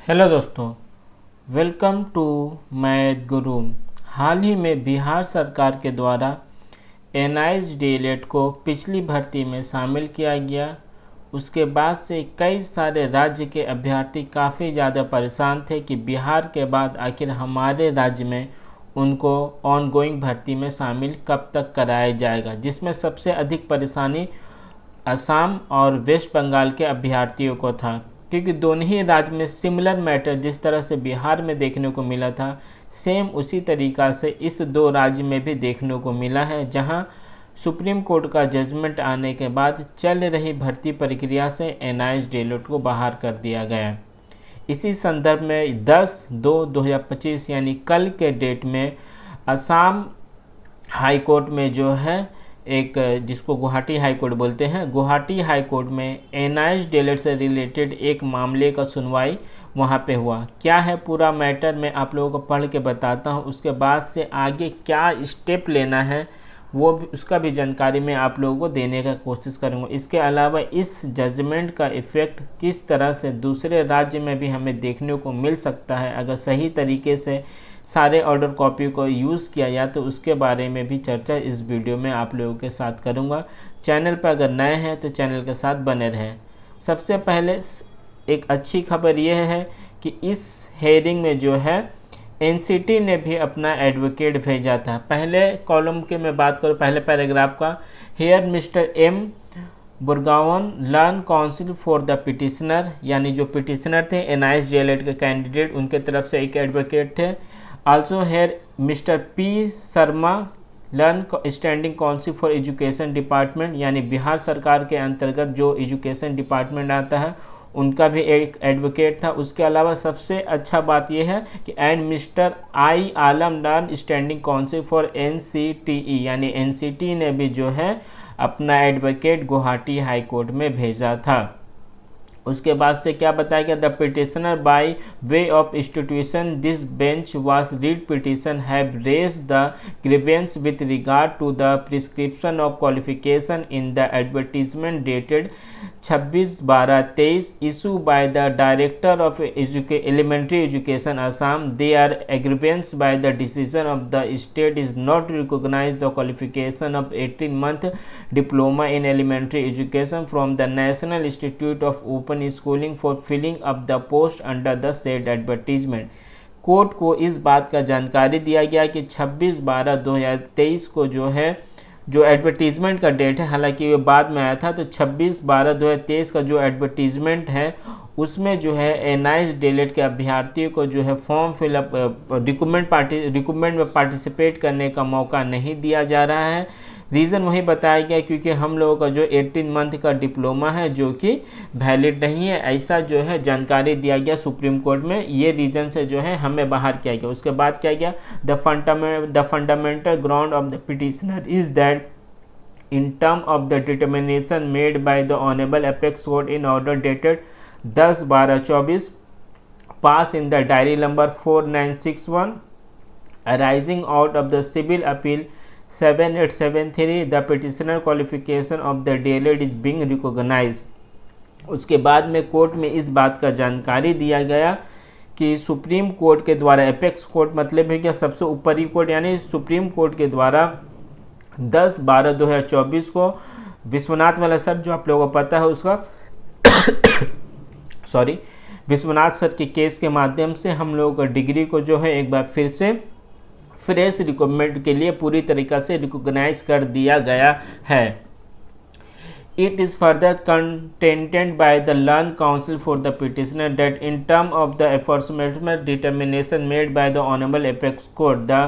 Hello दोस्तों, welcome to math गुरु। हाल ही में बिहार सरकार के द्वारा एनआईएस डीएलएड को पिछली भर्ती में शामिल किया गया। उसके बाद से कई सारे राज्य के अभ्यर्थी काफ़ी ज़्यादा परेशान थे कि बिहार के बाद आखिर हमारे राज्य में उनको ऑनगोइंग भर्ती में शामिल कब तक कराया जाएगा, जिसमें सबसे अधिक परेशानी असम और वेस्ट बंगाल के अभ्यर्थियों को था, क्योंकि दोनों ही राज्य में सिमिलर मैटर जिस तरह से बिहार में देखने को मिला था, सेम उसी तरीक़ा से इस दो राज्य में भी देखने को मिला है, जहां सुप्रीम कोर्ट का जजमेंट आने के बाद चल रही भर्ती प्रक्रिया से एनआईएस डीएलएड को बाहर कर दिया गया। इसी संदर्भ में 10/2/2025 यानी कल के डेट में असम हाई कोर्ट में जो है एक, जिसको गुवाहाटी हाई कोर्ट बोलते हैं, गुवाहाटी हाई कोर्ट में एनआईएस डीएलएड से रिलेटेड एक मामले का सुनवाई वहां पे हुआ। क्या है पूरा मैटर मैं आप लोगों को पढ़ के बताता हूं, उसके बाद से आगे क्या स्टेप लेना है वो भी, उसका भी जानकारी मैं आप लोगों को देने का कोशिश करूंगा। इसके अलावा इस जजमेंट का इफ़ेक्ट किस तरह से दूसरे राज्य में भी हमें देखने को मिल सकता है अगर सही तरीके से सारे ऑर्डर कॉपी को यूज़ किया जाए, तो उसके बारे में भी चर्चा इस वीडियो में आप लोगों के साथ करूंगा। चैनल पर अगर नए हैं तो चैनल के साथ बने रहें। सबसे पहले एक अच्छी खबर यह है कि इस हेयरिंग में जो है एनसीटी ने भी अपना एडवोकेट भेजा था। पहले कॉलम के मैं बात करूँ, पहले पैराग्राफ का, heard Mr M Burhagohain learned counsel for the petitioner, यानी जो पिटिशनर थे एनआईएस डीएलएड के कैंडिडेट, उनके तरफ से एक एडवोकेट थे। Also here mister P Sharma learned standing counsel for education department, यानी बिहार सरकार के अंतर्गत जो एजुकेशन डिपार्टमेंट आता है उनका भी एक एडवोकेट था। उसके अलावा सबसे अच्छा बात यह है कि and mister I Alam learn standing counsel for NCTE, यानी एनसीटी ने भी जो है अपना एडवोकेट गुवाहाटी हाई कोर्ट में भेजा था। उसके बाद से क्या बताया गया, the petitioner by way of institution this bench was writ petition have raise the grievance with regard to the prescription of qualification in the advertisement डेटेड 26/12/23 issue by the director of elementary education Assam. They are aggrieved by the decision of the state is not recognize the qualification of 18-month diploma in elementary education from the National Institute of Open Schooling for filling up the post under the said advertisement. Court को इस बात का जानकारी दिया गया कि 26/12/2023 को जो है, जो एडवर्टीजमेंट का डेट है, हालांकि ये बाद में आया था, तो 26/12/2023 का जो एडवर्टीजमेंट है उसमें जो है एनआईएस डीएलएड के अभ्यर्थियों को जो है फॉर्म फिलअप रिक्रूटमेंट में पार्टिसिपेट करने का मौका नहीं दिया जा रहा है। रीज़न वही बताया गया क्योंकि हम लोगों का जो 18 मंथ का डिप्लोमा है जो कि वैलिड नहीं है, ऐसा जो है जानकारी दिया गया सुप्रीम कोर्ट में। ये रीज़न से जो है हमें बाहर किया गया। उसके बाद क्या गया, the fundamental ground of the petitioner is that in term of the determination made by the Honorable Apex Court in order dated 10/12/24 pass in the diary number 4961 arising out of the civil appeal 7873 the petitioner qualification of the DLED is being recognized। उसके बाद में court में इस बात का जानकारी दिया गया कि सुप्रीम कोर्ट के द्वारा, एपेक्स कोर्ट मतलब है कि सबसे ऊपरी कोर्ट, यानी सुप्रीम कोर्ट के द्वारा 10/12/2024 को विश्वनाथ वाला सर जो आप लोगों को पता है उसका विश्वनाथ सर के केस के माध्यम से हम लोगों को डिग्री को जो है एक बार फिर से फ्रेश रिक्रूटमेंट के लिए पूरी तरीक़ा से रिकॉग्नाइज कर दिया गया है। It is further contended by the learned counsel for the petitioner that in term of the aforementioned determination made by the Honorable Apex Court, the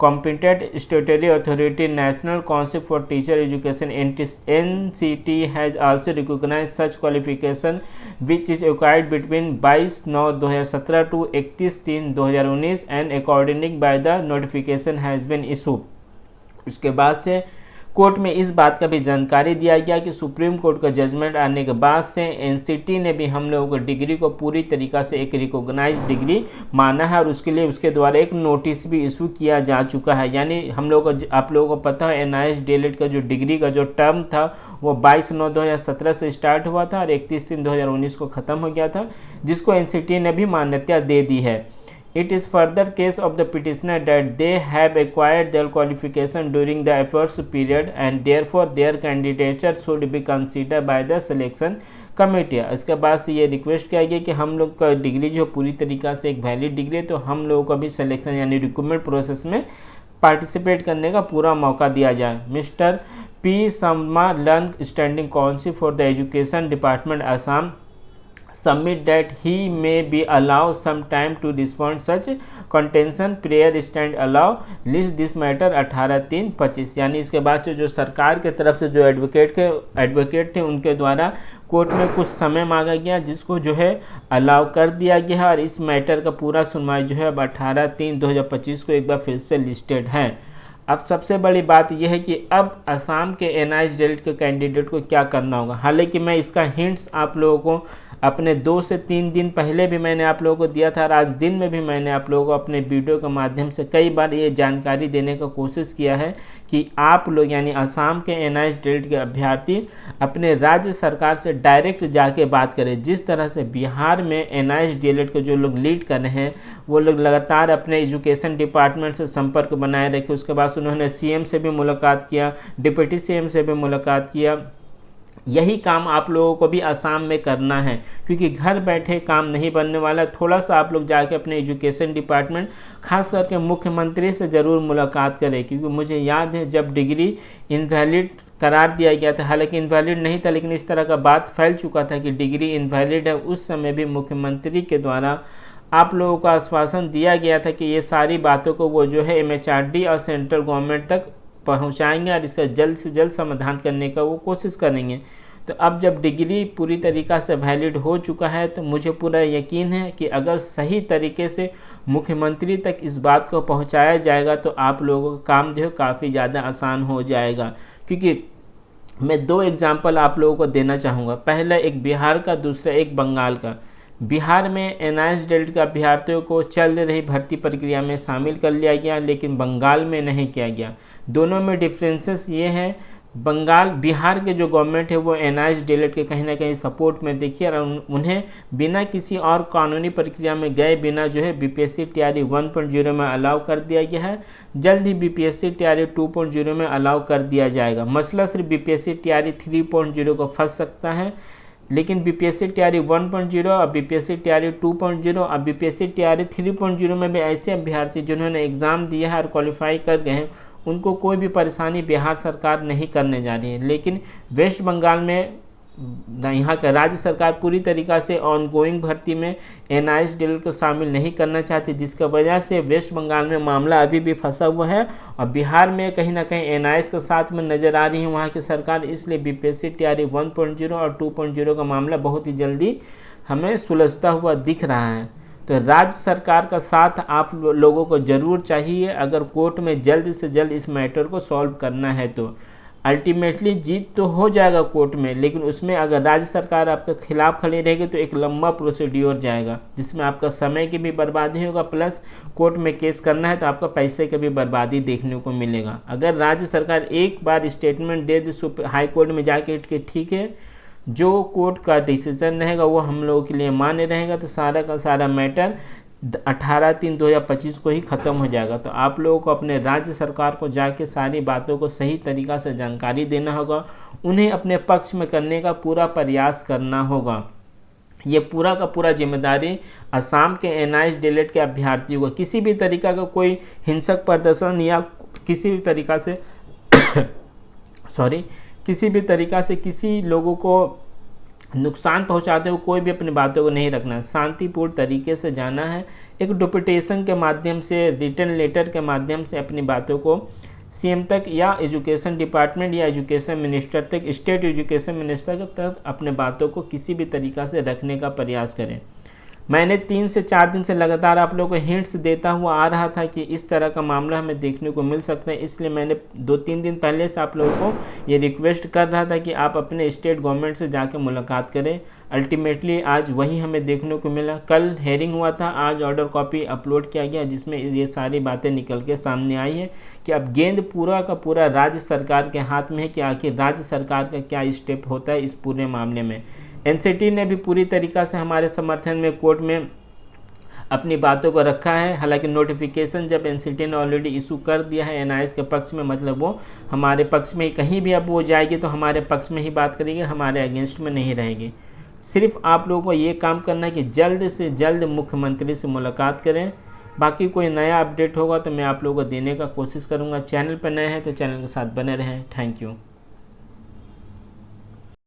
competent statutory authority National Council for Teacher Education NCT has also recognized such qualification which is acquired between 22/9/2017 to 31/3/2019 and accordingly by the notification has been issued। उसके बाद से court में इस बात का भी जानकारी दिया गया कि सुप्रीम कोर्ट का जजमेंट आने के बाद से एनसीटी ने भी हम लोगों को डिग्री को पूरी तरीक़ा से एक रिकॉग्नाइज्ड डिग्री माना है और उसके लिए उसके द्वारा एक नोटिस भी इशू किया जा चुका है। यानी हम लोगों को आप लोगों को पता है NIH DLED का जो डिग्री का जो टर्म था वो 22/9/2017 से स्टार्ट हुआ था और 31/3/2019 को ख़त्म हो गया था, जिसको एनसीटी ने भी मान्यता दे दी है। It is further case of the petitioner that they have acquired their qualification during the efforts period and therefore their candidature should be considered by the selection committee। इसके बाद से ये रिक्वेस्ट किया गया कि हम लोग का डिग्री जो पूरी तरीक़ा से एक वैलिड डिग्री है, तो हम लोगों को भी सिलेक्शन यानी रिक्रूटमेंट प्रोसेस में पार्टिसिपेट करने का पूरा मौका दिया जाए। Mister P. Sharma Lang, Standing Counsel for the Education Department, Assam, submit that he may be allowed some time to respond such contention prayer stand allow list this matter 18/3/25। यानी इसके बाद से जो सरकार के तरफ से जो एडवोकेट थे उनके द्वारा कोर्ट में कुछ समय मांगा गया, जिसको जो है अलाउ कर दिया गया है और इस मैटर का पूरा सुनवाई जो है अब 18/3/2025 को एक बार फिर से लिस्टेड है। अब सबसे बड़ी बात यह है कि अब असम के NIH DLED के कैंडिडेट को क्या करना होगा। हालांकि मैं इसका हिंट्स आप लोगों को अपने 2 से 3 दिन पहले भी मैंने आप लोगों को दिया था और आज दिन में भी मैंने आप लोगों को अपने वीडियो के माध्यम से कई बार ये जानकारी देने का कोशिश किया है कि आप लोग यानी असम के NIH DLED के अभ्यर्थी अपने राज्य सरकार से डायरेक्ट जाके बात करें। जिस तरह से बिहार में NIH DLED के जो लोग लीड कर रहे हैं वो लोग लगातार अपने एजुकेशन डिपार्टमेंट से संपर्क बनाए रखे, उसके बाद उन्होंने CM से भी मुलाकात किया, डिप्टी CM से भी मुलाकात किया। यही काम आप लोगों को भी असम में करना है, क्योंकि घर बैठे काम नहीं बनने वाला। थोड़ा सा आप लोग जाके अपने एजुकेशन डिपार्टमेंट खास करके मुख्यमंत्री से ज़रूर मुलाकात करें, क्योंकि मुझे याद है जब डिग्री इनवैलिड करार दिया गया था, हालांकि इनवैलिड नहीं था लेकिन इस तरह का बात फैल चुका था कि डिग्री इनवैलिड है, उस समय भी मुख्यमंत्री के द्वारा आप लोगों को आश्वासन दिया गया था कि ये सारी बातों को वो जो है MHRD और सेंट्रल गवर्नमेंट तक पहुंचाएंगे और इसका जल्द से जल्द समाधान करने का वो कोशिश करेंगे। तो अब जब डिग्री पूरी तरीक़ा से वैलिड हो चुका है तो मुझे पूरा यकीन है कि अगर सही तरीके से मुख्यमंत्री तक इस बात को पहुंचाया जाएगा तो आप लोगों का काम जो है काफ़ी ज़्यादा आसान हो जाएगा। क्योंकि मैं 2 एग्जाम्पल आप लोगों को देना चाहूँगा, पहला एक बिहार का, दूसरा एक बंगाल का। बिहार में NIH DLED के अभ्यर्थियों को चल रही भर्ती प्रक्रिया में शामिल कर लिया गया, लेकिन बंगाल में नहीं किया गया। दोनों में डिफरेंसेस ये हैं, बिहार के जो गवर्नमेंट है वो NIH DLED के कहीं ना कहीं सपोर्ट में देखिए और उन्हें बिना किसी और कानूनी प्रक्रिया में गए बिना जो है BPSC TRE 1.0 में अलाउ कर दिया गया है। जल्द ही BPSC TRE 2.0 में अलाउ कर दिया जाएगा। मसला सिर्फ BPSC TRE 3.0 को फंस सकता है, लेकिन BPSC TRE 1.0 और BPSC TRE 2.0 और BPSC TRE 3.0 में भी ऐसे अभ्यर्थी जिन्होंने एग्ज़ाम दिया है और क्वालिफाई कर गए हैं उनको कोई भी परेशानी बिहार सरकार नहीं करने जा रही है। लेकिन वेस्ट बंगाल में यहाँ का राज्य सरकार पूरी तरीक़ा से ऑनगोइंग भर्ती में NIH DLED को शामिल नहीं करना चाहती, जिसकी वजह से वेस्ट बंगाल में मामला अभी भी फंसा हुआ है और बिहार में कहीं ना कहीं NIH के साथ में नज़र आ रही है वहाँ की सरकार। इसलिए BPSC TRE 1.0 और 2.0 का मामला बहुत ही जल्दी हमें सुलझता हुआ दिख रहा है। तो राज्य सरकार का साथ आप लोगों को ज़रूर चाहिए अगर कोर्ट में जल्द से जल्द इस मैटर को सॉल्व करना है। तो अल्टीमेटली जीत तो हो जाएगा कोर्ट में, लेकिन उसमें अगर राज्य सरकार आपके खिलाफ खड़ी रहेगी तो एक लंबा प्रोसीड्योर जाएगा, जिसमें आपका समय की भी बर्बादी होगा, प्लस कोर्ट में केस करना है तो आपका पैसे की भी बर्बादी देखने को मिलेगा। अगर राज्य सरकार एक बार स्टेटमेंट दे दे हाई कोर्ट में जाके कि ठीक है जो कोर्ट का डिसीजन रहेगा वो हम लोगों के लिए मान्य रहेगा, तो सारा का सारा मैटर 18/3/2025 को ही ख़त्म हो जाएगा। तो आप लोगों को अपने राज्य सरकार को जाके सारी बातों को सही तरीक़ा से जानकारी देना होगा, उन्हें अपने पक्ष में करने का पूरा प्रयास करना होगा। ये पूरा का पूरा जिम्मेदारी असम के NIH DLED के अभ्यर्थियों को किसी भी तरीक़ा का कोई हिंसक प्रदर्शन या किसी भी तरीक़ा से किसी भी तरीक़ा से किसी लोगों को नुकसान पहुंचाते हुए कोई भी अपनी बातों को नहीं रखना है, शांतिपूर्ण तरीके से जाना है। एक डिप्यूटेशन के माध्यम से, रिटर्न लेटर के माध्यम से अपनी बातों को CM तक या एजुकेशन डिपार्टमेंट या एजुकेशन मिनिस्टर तक, स्टेट एजुकेशन मिनिस्टर तक अपने बातों को किसी भी तरीक़ा से रखने का प्रयास करें। मैंने 3 से 4 दिन से लगातार आप लोगों को हिंट्स देता हुआ आ रहा था कि इस तरह का मामला हमें देखने को मिल सकता है, इसलिए मैंने 2-3 दिन पहले से आप लोगों को ये रिक्वेस्ट कर रहा था कि आप अपने स्टेट गवर्नमेंट से जाकर मुलाकात करें। अल्टीमेटली आज वही हमें देखने को मिला। कल हेयरिंग हुआ था, आज ऑर्डर कॉपी अपलोड किया गया, जिसमें ये सारी बातें निकल के सामने आई है कि अब गेंद पूरा का पूरा राज्य सरकार के हाथ में है कि आखिर राज्य सरकार का क्या स्टेप होता है इस पूरे मामले में। एनसीटी ने भी पूरी तरीक़ा से हमारे समर्थन में कोर्ट में अपनी बातों को रखा है। हालांकि नोटिफिकेशन जब एनसीटी ने ऑलरेडी इशू कर दिया है एनआईएस के पक्ष में, मतलब वो हमारे पक्ष में ही, कहीं भी अब वो जाएगी तो हमारे पक्ष में ही बात करेगी, हमारे अगेंस्ट में नहीं रहेगी। सिर्फ आप लोगों को ये काम करना है कि जल्द से जल्द मुख्यमंत्री से मुलाकात करें। बाकी कोई नया अपडेट होगा तो मैं आप लोगों को देने का कोशिश करूँगा। चैनल पर नए हैं तो चैनल के साथ बने रहें। Thank you.